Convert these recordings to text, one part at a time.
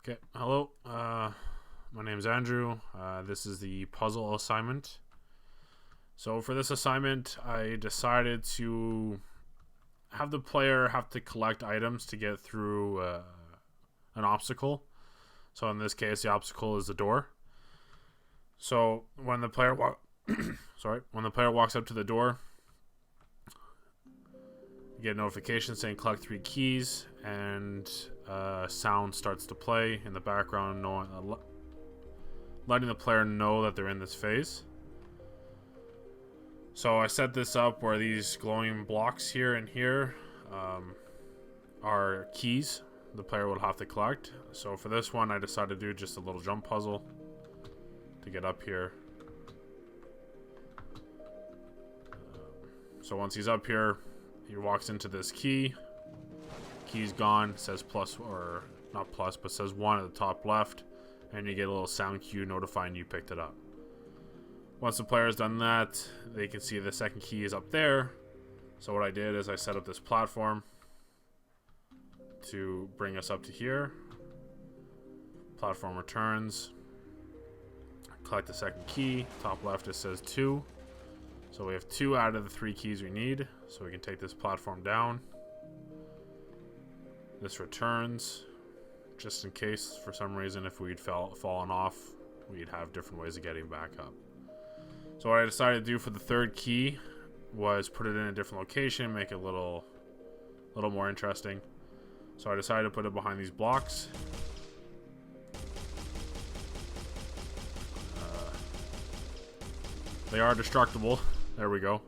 Okay, hello. My name's Andrew. This is the puzzle assignment. So for this assignment, I decided to have the player have to collect items to get through an obstacle. So in this case, the obstacle is the door. So when the player when the player walks up to the door, you get a notification saying collect 3 keys, and sound starts to play in the background, letting the player know that they're in this phase. So I set this up where these glowing blocks here and here are keys the player will have to collect. So for this one, I decided to do just a little jump puzzle to get up here. So once he's up here, he walks into this key. Key's gone. Says plus, or not plus, but says 1 at the top left, and you get a little sound cue notifying you picked it up. Once the player's done that, they can see the second key is up there. So what I did is I set up this platform to bring us up to here. Platform returns. Collect the second key. Top left it says 2. So we have 2 out of the 3 keys we need. So we can take this platform down. This returns, just in case for some reason if we'd fallen off, we'd have different ways of getting back up. So what I decided to do for the third key was put it in a different location, make it a little more interesting. So I decided to put it behind these blocks. They are destructible. There we go.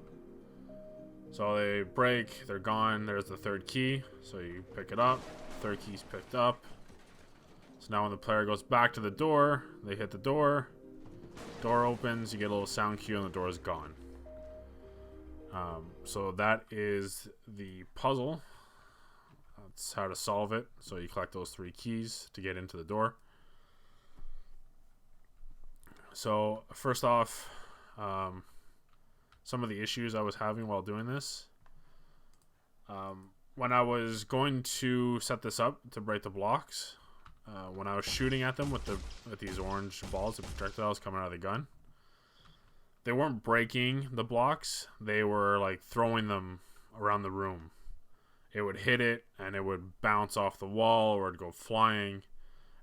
So they break, they're gone. There's the third key. So you pick it up. Third key's picked up. So now when the player goes back to the door, they hit the door. Door opens, you get a little sound cue, and the door is gone. So that is the puzzle. That's how to solve it. So you collect those 3 keys to get into the door. So first off, some of the issues I was having while doing this. When I was going to set this up to break the blocks, when I was shooting at them with these orange balls, the projectiles coming out of the gun, they weren't breaking the blocks. They were like throwing them around the room. It would hit it and it would bounce off the wall or it'd go flying,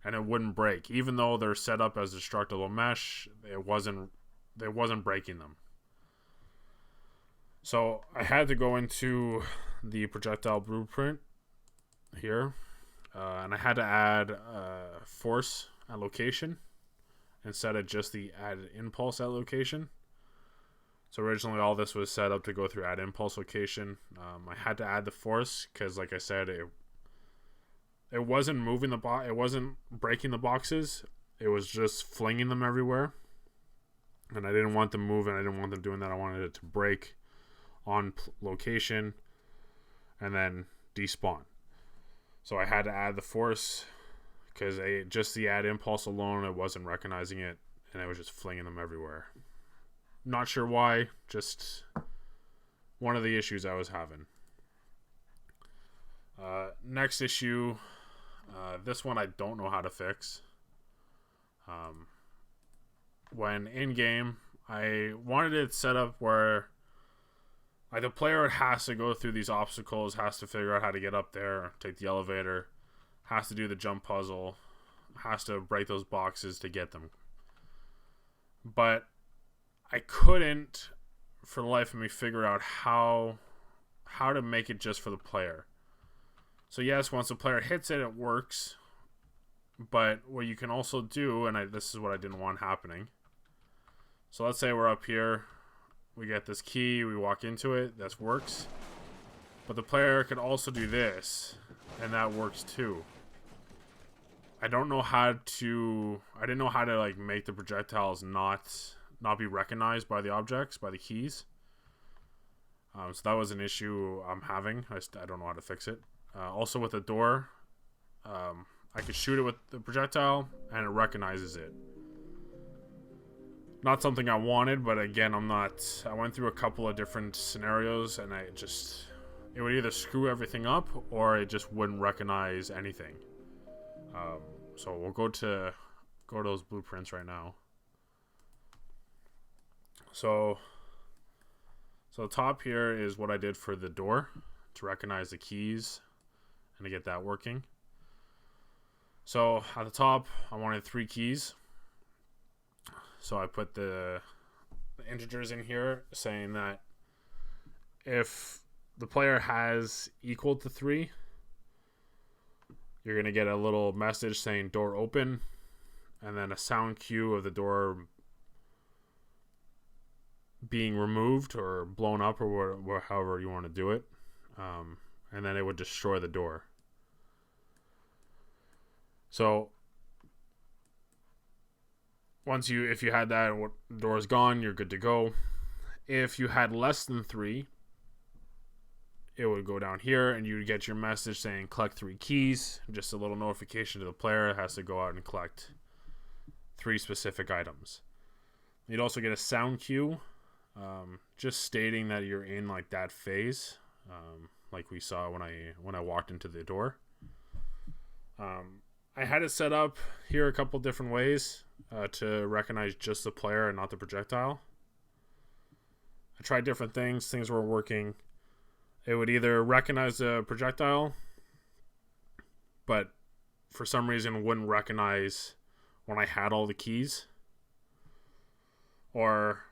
and it wouldn't break. Even though they're set up as destructible mesh, it wasn't breaking them. So I had to go into the projectile blueprint here, and I had to add force at location instead of just the add impulse at location. So originally all this was set up to go through add impulse location. I had to add the force because, like I said, it wasn't moving it wasn't breaking the boxes. It was just flinging them everywhere, and I didn't want them moving. I didn't want them doing that. I wanted it to break on location and then despawn. So I had to add the force because just the add impulse alone, it wasn't recognizing it, and it was just flinging them everywhere. Not sure why, just one of the issues I was having. Next issue, this one I don't know how to fix. When in game, I wanted it set up where the player has to go through these obstacles, has to figure out how to get up there, take the elevator, has to do the jump puzzle, has to break those boxes to get them. But I couldn't, for the life of me, figure out how to make it just for the player. So yes, once the player hits it, it works. But what you can also do, and this is what I didn't want happening. So let's say we're up here. We get this key, we walk into it, that works. But the player could also do this, and that works too. I didn't know how to like make the projectiles not be recognized by the objects, by the keys. So that was an issue I'm having. I don't know how to fix it. Also with the door, I could shoot it with the projectile, and it recognizes it. Not something I wanted, but again, I went through a couple of different scenarios, and it would either screw everything up or it just wouldn't recognize anything. So we'll go to those blueprints right now. So the top here is what I did for the door to recognize the keys and to get that working. So at the top, I wanted 3 keys. So I put the integers in here saying that if the player has equal to 3, you're going to get a little message saying door open, and then a sound cue of the door being removed or blown up, or however you want to do it. And then it would destroy the door. So if you had that, the door is gone, you're good to go. If you had less than 3, it would go down here and you would get your message saying collect 3 keys. Just a little notification to the player. It has to go out and collect 3 specific items. You'd also get a sound cue, just stating that you're in like that phase, like we saw when I walked into the door. I had it set up here a couple different ways to recognize just the player and not the projectile. I tried different things. Things weren't working. It would either recognize the projectile, but for some reason wouldn't recognize when I had all the keys, or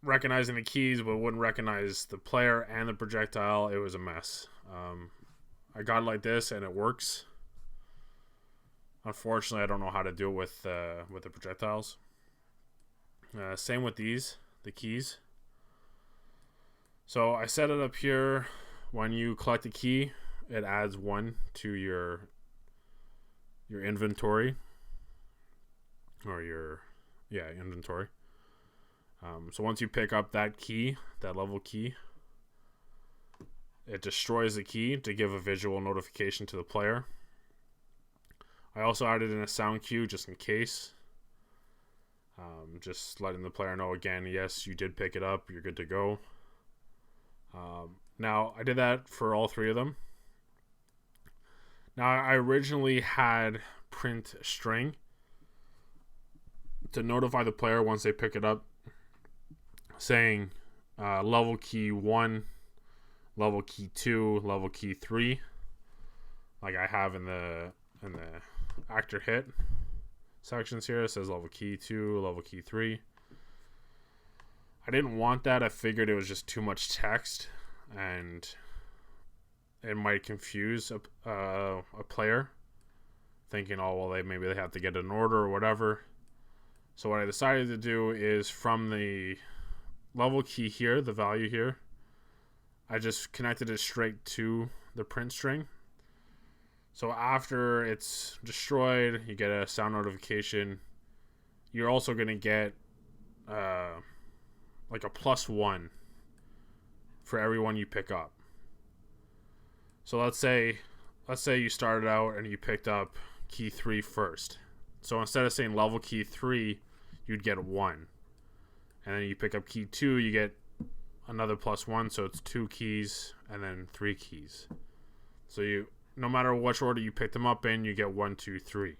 recognizing the keys but wouldn't recognize the player and the projectile. It was a mess. I got it like this and it works. Unfortunately, I don't know how to do it with the projectiles. Same with the keys. So I set it up here. When you collect a key, it adds 1 to your inventory, or your inventory. So once you pick up that key, that level key, it destroys the key to give a visual notification to the player. I also added in a sound cue just in case. Just letting the player know again, yes, you did pick it up, you're good to go. Now, I did that for all 3 of them. Now, I originally had print string to notify the player once they pick it up, saying level key 1, level key 2, level key 3, like I have in the actor hit sections here. It says level key 2, level key 3. I didn't want that. I figured it was just too much text and it might confuse a player, thinking, oh well, maybe they have to get an order or whatever. So what I decided to do is, from the level key here, the value here, I just connected it straight to the print string. So after it's destroyed, you get a sound notification. You're also going to get like a +1 for every one you pick up. So let's say you started out and you picked up key 3 first. So instead of saying level key 3, you'd get 1. And then you pick up key 2, you get another +1, so it's 2 keys and then 3 keys. So no matter which order you pick them up in, you get 1, 2, 3.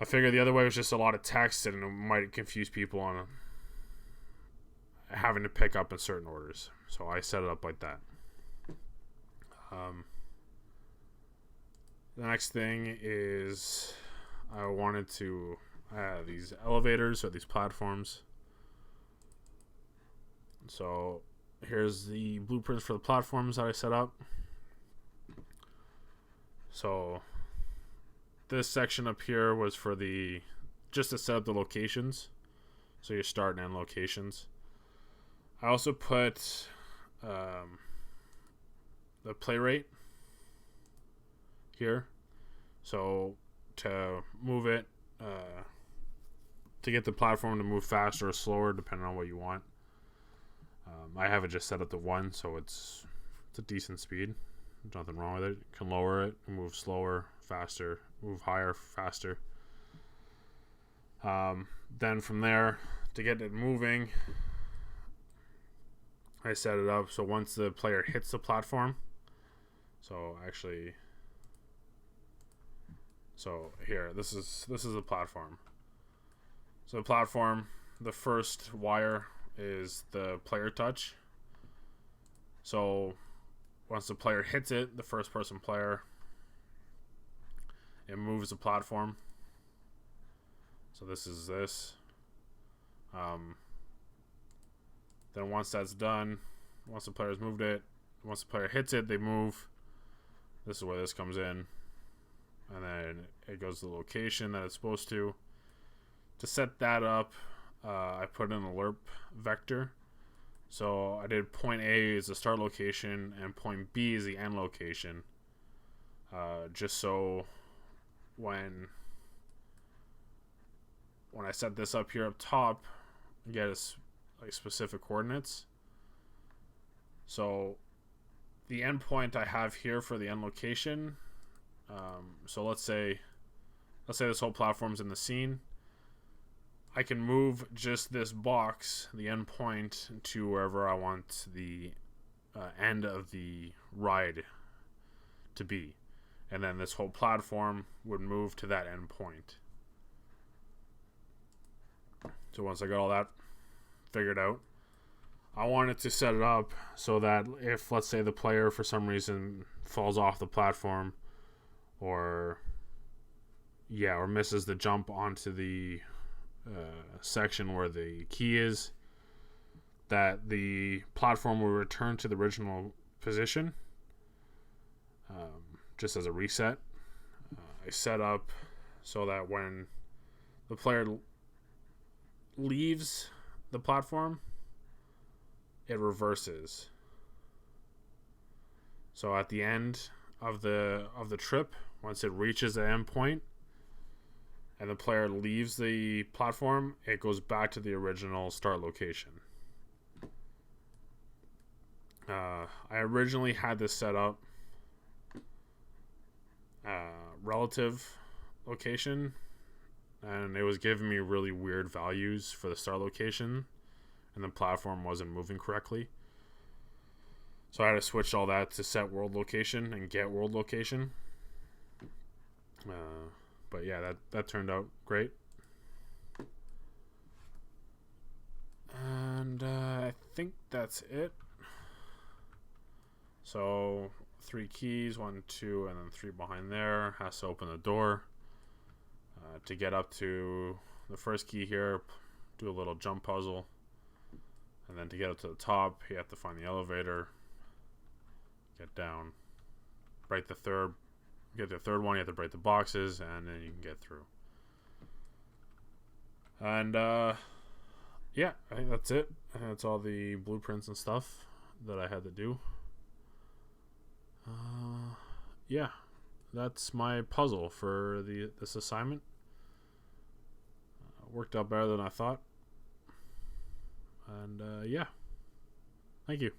I figured the other way was just a lot of text and it might confuse people on having to pick up in certain orders. So I set it up like that. The next thing is I wanted to add these elevators or these platforms. So here's the blueprints for the platforms that I set up. So this section up here was for just to set up the locations. So your start and end locations. I also put the play rate here. So to move it, to get the platform to move faster or slower, depending on what you want. I have it just set up to 1, so it's a decent speed. There's nothing wrong with it. You can lower it, move slower, faster, move higher, faster. Then from there, to get it moving, I set it up so once the player hits the platform, so actually So here, this is the platform. So the platform, the first wire is the player touch. So once the player hits it, the first person player, it moves the platform. So this is this. Then once that's done, once the player's moved it, once the player hits it, they move. This is where this comes in. And then it goes to the location that it's supposed to. To set that up, I put in a lerp vector. So I did point A is the start location and point B is the end location. Just so when I set this up here up top, I get like specific coordinates. So the endpoint I have here for the end location. So let's say this whole platform's in the scene. I can move just this box, the endpoint, to wherever I want the end of the ride to be, and then this whole platform would move to that endpoint. So once I got all that figured out, I wanted to set it up so that if, let's say, the player for some reason falls off the platform or misses the jump onto the section where the key is, that the platform will return to the original position, just as a reset. I set up so that when the player leaves the platform, it reverses. So at the end of the trip, once it reaches the end point and the player leaves the platform, it goes back to the original start location. I originally had this set up relative location, and it was giving me really weird values for the start location, and the platform wasn't moving correctly. So I had to switch all that to set world location and get world location. But yeah, that turned out great. And I think that's it. So 3 keys, 1, 2, and then 3 behind there, has to open the door. To get up to the first key here, do a little jump puzzle. And then to get up to the top, you have to find the elevator, get down, break the third, get the third one, you have to break the boxes, and then you can get through. And yeah, I think that's it. That's all the blueprints and stuff that I had to do. Yeah, that's my puzzle for this assignment. Worked out better than I thought. And yeah, thank you.